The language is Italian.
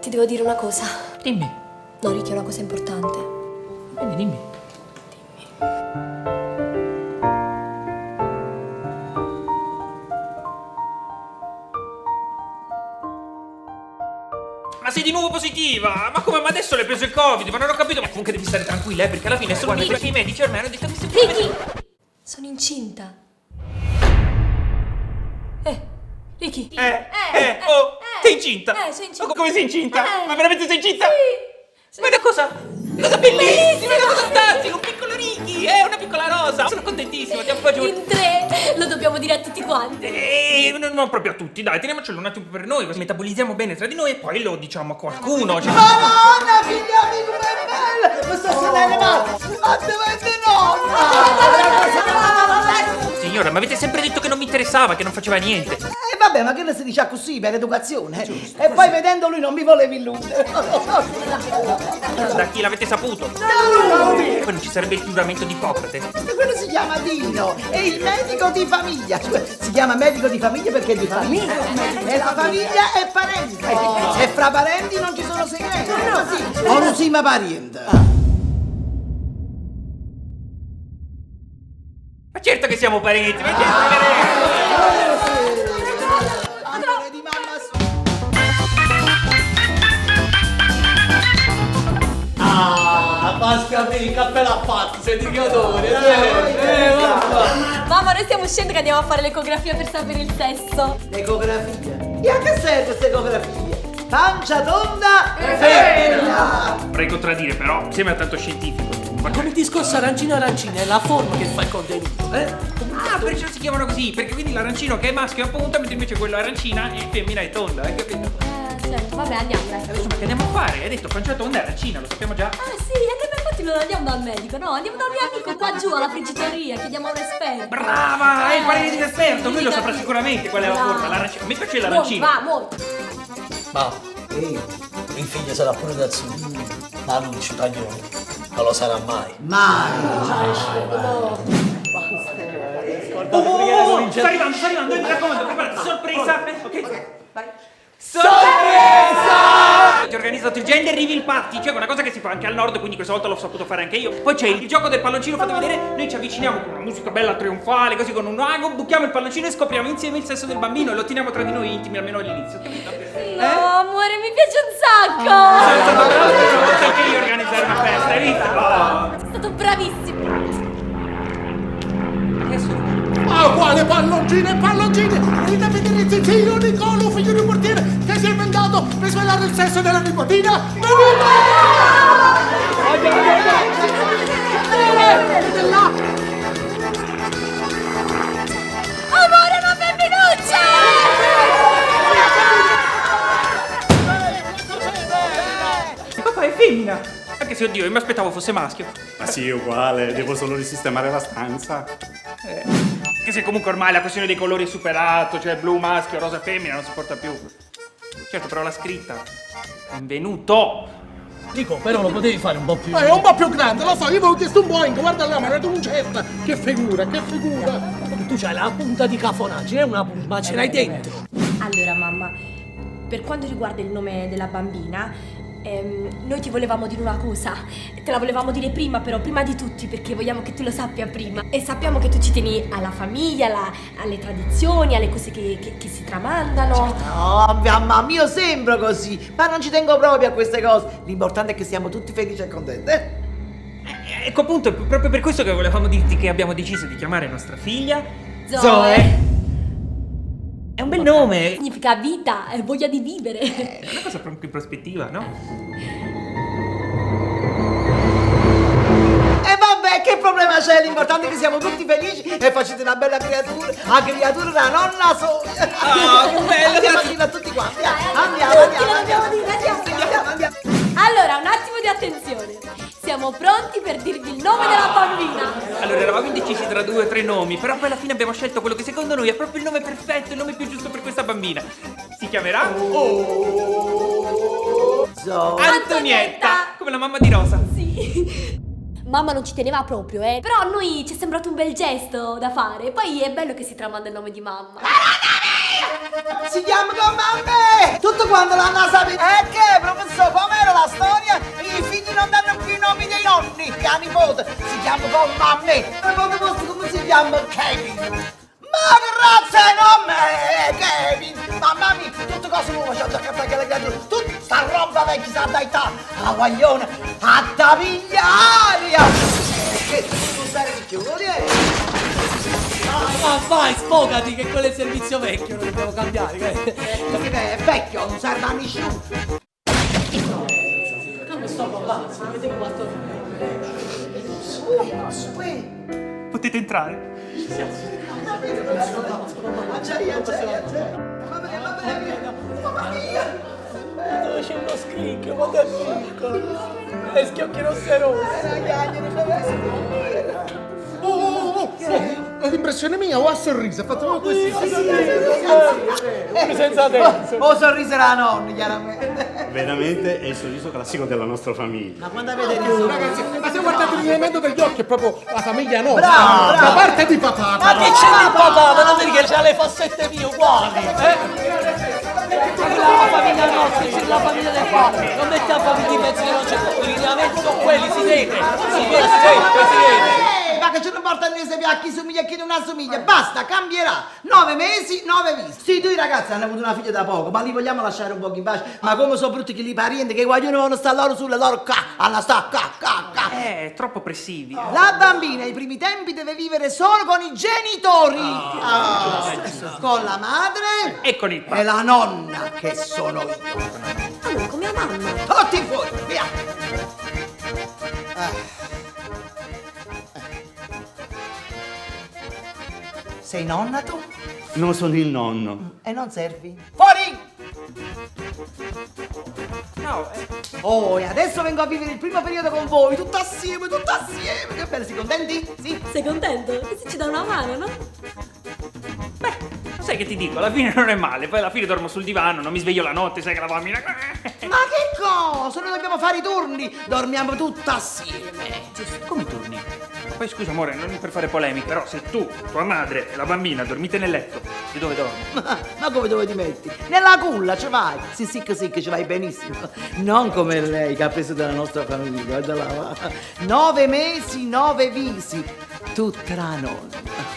ti devo dire una cosa. Dimmi. No, Ricky, è una cosa importante. Quindi dimmi. Ma sei di nuovo positiva? Ma come? Ma adesso l'hai preso il Covid? Ma non ho capito. Ma comunque devi stare tranquilla, perché alla fine sono lì perché i medici ormai hanno detto che sei Ricky! Sono incinta. Ricky. Sei incinta? Sei incinta. Ma come sei incinta? Ma veramente sei incinta? Sì. Ma è una cosa bellissima, una cosa fantastica, un piccolo Ricky, una piccola rosa. Sono contentissimo, ti appoggio. In 3 lo dobbiamo dire a tutti quanti. Non proprio a tutti, dai, teniamocelo un attimo per noi, così metabolizziamo bene tra di noi e poi lo diciamo a qualcuno. Cioè... Madonna, figlia mia, com'è bella! Ma sta sedendo, ma dovete Signora, ma avete sempre detto che non mi interessava, che non faceva niente. Vabbè, ma che ne si dice così, per educazione? E poi vedendo lui non mi volevi illudere. Da chi l'avete saputo? Poi non ci sarebbe il giuramento di Ippocrate. Quello si chiama Dino, è il medico di famiglia. Cioè, si chiama medico di famiglia perché è di famiglia. E la famiglia è parente. E fra parenti non ci sono segreti. O non si ma pariente. Ma certo che siamo parenti, ma certo che... Amore di mamma Pasca, il caffè l'ha fatto, sei di che odore, Mamma, noi stiamo uscendo che andiamo a fare l'ecografia per sapere il sesso. l'ecografia. E a che serve questa ecografia? Pancia tonda e femmina. Vorrei contraddire, però sembra tanto scientifico. Ma come il discorso arancino-arancina, è la forma che fa il contenuto, Ah, perciò si chiamano così, perché quindi l'arancino che è maschio è a punta, mentre invece quello arancina è femmina e tonda, hai capito? Certo, vabbè, andiamo, dai. Adesso ma che andiamo a fare? Hai detto pancia tonda e arancina, lo sappiamo già. Ah sì, e che infatti non andiamo dal medico, no, andiamo dal mio amico qua giù alla friggitoria, chiediamo a un esperto. Brava, è il parere dell'esperto, lui lo saprà sicuramente qual è la forma, l'arancino. Mi piace l'arancino. Va, molto. Ma, mio figlio sarà pure da zio, ma non ci taglioni, non lo sarà mai. Sta arrivando, mi raccomando, preparati, sorpresa. Ok, vai. Sorpresa! Ti ho organizzato il gender reveal party, cioè una cosa che si fa anche al nord, quindi questa volta l'ho saputo fare anche io. Poi c'è il gioco del palloncino, fate vedere, noi ci avviciniamo con una musica bella trionfale, così con un ago, buchiamo il palloncino e scopriamo insieme il sesso del bambino e lo teniamo tra di noi intimi, almeno all'inizio. No, amore, mi piace un sacco. Sono stato bravo una volta anche io a organizzare una festa, hai visto? Sei stato bravissimo. Ah, quale palloncine e palloncine! Venite a vedere il zio Nicolo, figlio di un portiere, che si è inventato per svelare il sesso della nipotina! Amore, una femminuccia! Papà è femmina! Anche se oddio, io mi aspettavo fosse maschio. Ma sì, uguale, devo solo risistemare la stanza. Anche se comunque ormai la questione dei colori è superato, cioè blu maschio, rosa femmina, non si porta più. Certo, però la scritta. Benvenuto! Dico, però lo potevi fare un po' più. È un po' più grande, lo so, io avevo chiesto un Boeing, guarda là, ma era un certa! Che figura, che figura! Tu c'hai la punta di cafonaggine, è una punta, ma ce l'hai dentro. Allora, mamma, per quanto riguarda il nome della bambina, noi ti volevamo dire una cosa. Te la volevamo dire prima, però prima di tutti, perché vogliamo che tu lo sappia prima. E sappiamo che tu ci tieni alla famiglia, alle tradizioni, alle cose che si tramandano. No, mamma mia, sembro così, ma non ci tengo proprio a queste cose. L'importante è che siamo tutti felici e contenti. Ecco appunto, è proprio per questo che volevamo dirti che abbiamo deciso di chiamare nostra figlia Zoe. È un bel nome! Significa vita e voglia di vivere. È una cosa proprio in prospettiva, no? E vabbè, che problema c'è? L'importante è che siamo tutti felici e facete una bella creatura. La creatura da nonna Zoe. Ah, che bello! Andiamo a dire a tutti quanti. Andiamo. Allora, un attimo di attenzione. Siamo pronti per dirvi il nome della bambina. Allora, eravamo indecisi tra 2 o 3 nomi, però poi alla fine abbiamo scelto quello che secondo noi è proprio il nome perfetto, il nome più giusto per questa bambina. Si chiamerà Zoe. Antonietta, come la mamma di Rosa. Sì. Mamma non ci teneva proprio, però a noi ci è sembrato un bel gesto da fare. Poi è bello che si tramanda il nome di mamma. Si chiama con mamme! Tutto quando l'hanno sapito. Che, professore? mia nipote si chiama come a me. E poi posto come si chiama Kevin. Ma grazie non me, Kevin! Mamma mia, tutte cose nuove c'ho da capire che le creature, tutta sta roba vecchia sa da età, a guaglione, a da pigliaria! Che tu sei ricchiuto, Ma vai, sfogati che quello è il servizio vecchio, lo dobbiamo cambiare. Perché è vecchio, non serve a nessuno! Come sto parlando? Si vede quanto... Potete entrare. Mamma mia! Dove c'è uno scricchio, quanto è piccolo! E schiocchi rosserosi! È l'impressione mia o ha sorriso? Ha fatto così. Senza senso! O sorriso la nonna, chiaramente. Veramente è il sorriso classico della nostra famiglia. Ma quando avete riso? Ragazzi, ma se guardate l'allineamento degli occhi è proprio la famiglia nostra. Bravo, bravo. Da parte di papà. Ma che c'è il papà? Ma non vedi che c'ha le fossette mie uguali, la famiglia nostra, c'è la famiglia del padre. Non metti la famiglia in mezzo che non c'è. I lineamenti sono quelli, si vede. Si vede. Ma che ce ne importa a noi se a chi somiglia e chi non assomiglia? Basta, cambierà. 9 mesi, 9 visti. Sì, tu i ragazzi hanno avuto una figlia da poco, ma li vogliamo lasciare un po' in pace. Ma come sono brutti che li parenti che guaglioni vanno sta loro sulle loro alla sta Troppo oppressivi. La bambina ai primi tempi deve vivere solo con i genitori. Con la madre E con il e padre. la nonna, che sono io. Allora, come a mamma. Tutti fuori, via. Sei nonna tu? Non sono il nonno. E non servi? Fuori! No, Oh, e adesso vengo a vivere il primo periodo con voi, tutto assieme, tutto assieme. Che bello, siete contenti? Sì? Sei contento? Così ci dà una mano, no? sai che ti dico, alla fine non è male. Poi alla fine dormo sul divano, non mi sveglio la notte, sai che la bambina... Ma che cosa? Noi dobbiamo fare i turni, dormiamo tutti assieme. Come turni? Poi scusa amore, non per fare polemiche, però se tu, tua madre e la bambina dormite nel letto, di dove dormi? Ma come dove ti metti? Nella culla ci vai. Sì, che ci vai benissimo. Non come lei che ha preso dalla nostra famiglia, guarda là. 9 mesi, 9 visi. Tutta la nonna.